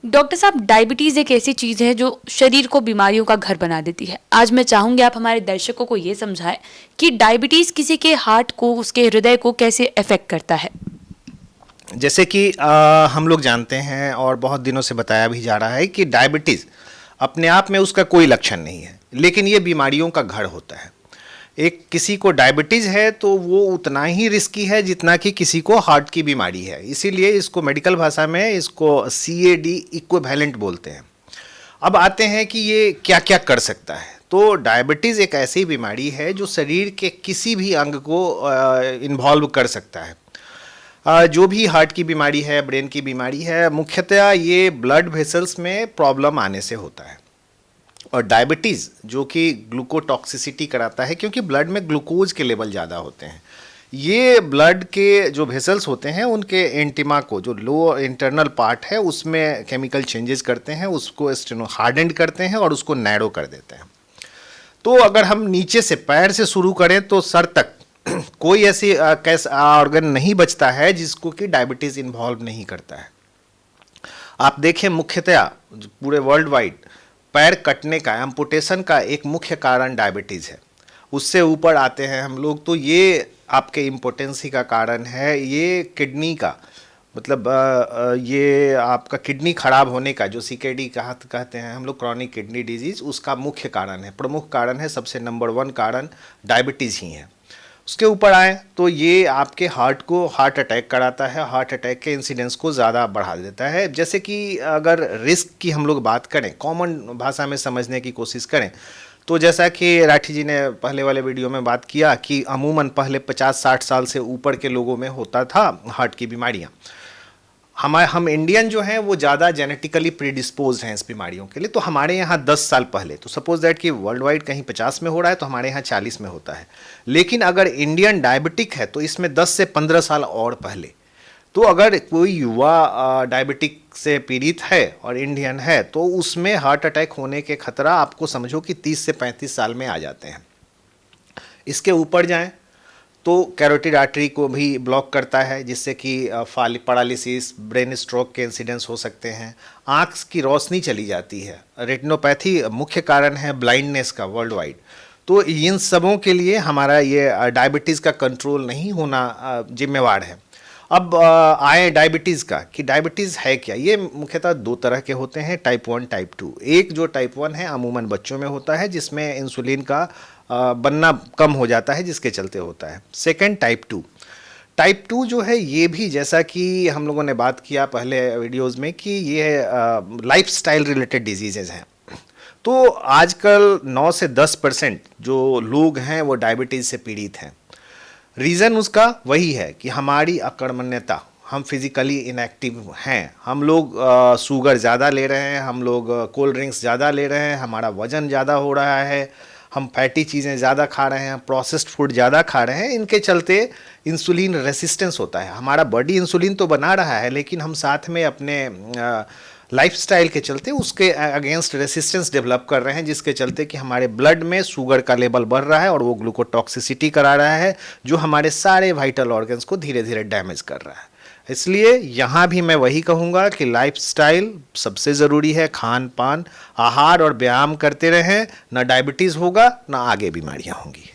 Doctor साहब, diabetes एक ऐसी चीज़ है जो शरीर को बीमारियों का घर बना देती है। आज मैं चाहूँगी आप हमारे दर्शकों को ये समझाएं कि डायबिटीज़ किसी के हार्ट को, उसके हृदय को कैसे अफेक्ट करता है। जैसे कि हम लोग जानते हैं और बहुत दिनों से बताया भी जा रहा है कि डायबिटीज़ अपने आप में उसका कोई लक्षण नहीं है, लेकिन ये बीमारियों का घर होता है। एक किसी को डायबिटीज़ है तो वो उतना ही रिस्की है जितना कि किसी को हार्ट की बीमारी है। इसीलिए इसको मेडिकल भाषा में इसको CAD इक्विवेलेंट बोलते हैं। अब आते हैं कि ये क्या क्या कर सकता है। तो डायबिटीज़ एक ऐसी बीमारी है जो शरीर के किसी भी अंग को इन्वॉल्व कर सकता है। जो भी हार्ट की बीमारी है, ब्रेन की बीमारी है, मुख्यतः ये ब्लड वेसल्स में प्रॉब्लम आने से होता है। और डायबिटीज़ जो कि ग्लूकोटॉक्सिसिटी कराता है, क्योंकि ब्लड में ग्लूकोज के लेवल ज़्यादा होते हैं। ये ब्लड के जो वेसल्स होते हैं उनके एंटिमा को, जो लो इंटरनल पार्ट है, उसमें केमिकल चेंजेस करते हैं, उसको हार्डेंड करते हैं और उसको नैरो कर देते हैं। तो अगर हम नीचे से पैर से शुरू करें तो सर तक कोई ऐसी ऑर्गन नहीं बचता है जिसको कि डायबिटीज़ इन्वॉल्व नहीं करता है। आप देखें, मुख्यतया पूरे वर्ल्ड वाइड पैर कटने का, एम्पुटेशन का एक मुख्य कारण डायबिटीज़ है। उससे ऊपर आते हैं हम लोग तो ये आपके इम्पोटेंसी का कारण है, ये किडनी का, मतलब ये आपका किडनी खराब होने का, जो CKD कहते हैं हम लोग, क्रॉनिक किडनी डिजीज़, उसका मुख्य कारण है, प्रमुख कारण है, सबसे नंबर 1 कारण डायबिटीज़ ही है। उसके ऊपर आए तो ये आपके हार्ट को हार्ट अटैक कराता है, हार्ट अटैक के इंसिडेंस को ज़्यादा बढ़ा देता है। जैसे कि अगर रिस्क की हम लोग बात करें, कॉमन भाषा में समझने की कोशिश करें, तो जैसा कि राठी जी ने पहले वाले वीडियो में बात किया कि अमूमन पहले 50-60 साल से ऊपर के लोगों में होता था हार्ट की बीमारियाँ। हम इंडियन जो हैं वो ज़्यादा जेनेटिकली प्रीडिस्पोज हैं इस बीमारियों के लिए। तो हमारे यहाँ 10 साल पहले, तो सपोज दैट कि वर्ल्ड वाइड कहीं 50 में हो रहा है तो हमारे यहाँ 40 में होता है। लेकिन अगर इंडियन डायबिटिक है तो इसमें 10 से 15 साल और पहले। तो अगर कोई युवा डायबिटिक से पीड़ित है और इंडियन है तो उसमें हार्ट अटैक होने के खतरा आपको समझो कि 30 से 35 साल में आ जाते हैं। इसके ऊपर जाएं तो कैरोटिड आर्टरी को भी ब्लॉक करता है, जिससे कि पैरालिसिस, ब्रेन स्ट्रोक के इंसिडेंस हो सकते हैं। आँख की रोशनी चली जाती है। रेटिनोपैथी मुख्य कारण है ब्लाइंडनेस का वर्ल्ड वाइड। तो इन सबों के लिए हमारा ये डायबिटीज़ का कंट्रोल नहीं होना जिम्मेवार है। अब आए डायबिटीज़ का, कि डायबिटीज़ है क्या। ये मुख्यतः 2 तरह के होते हैं, टाइप 1, टाइप 2। एक जो टाइप 1 है अमूमन बच्चों में होता है, जिसमें इंसुलिन का बनना कम हो जाता है, जिसके चलते होता है। Second type 2। टाइप 2 जो है ये भी, जैसा कि हम लोगों ने बात किया पहले वीडियोज़ में, कि ये लाइफस्टाइल रिलेटेड डिजीज़ेज़ हैं। तो आजकल 9 से 10% जो लोग हैं वो डायबिटीज़ से पीड़ित हैं। रीज़न उसका वही है कि हमारी अकर्मण्यता, हम फिज़िकली इनएक्टिव हैं, हम लोग शुगर ज़्यादा ले रहे हैं, हम लोग कोल्ड ड्रिंक्स ज़्यादा ले रहे हैं, हमारा वज़न ज़्यादा हो रहा है, हम फैटी चीज़ें ज़्यादा खा रहे हैं, प्रोसेस्ड फूड ज़्यादा खा रहे हैं। इनके चलते इंसुलिन रेसिस्टेंस होता है। हमारा बॉडी इंसुलिन तो बना रहा है, लेकिन हम साथ में अपने लाइफस्टाइल के चलते उसके अगेंस्ट रेसिस्टेंस डेवलप कर रहे हैं, जिसके चलते कि हमारे ब्लड में शुगर का लेवल बढ़ रहा है और वो ग्लूकोटॉक्सिसिटी करा रहा है, जो हमारे सारे वाइटल ऑर्गन्स को धीरे धीरे डैमेज कर रहा है। इसलिए यहाँ भी मैं वही कहूँगा कि लाइफस्टाइल सबसे ज़रूरी है। खान पान, आहार और व्यायाम करते रहें, ना डायबिटीज़ होगा ना आगे बीमारियाँ होंगी।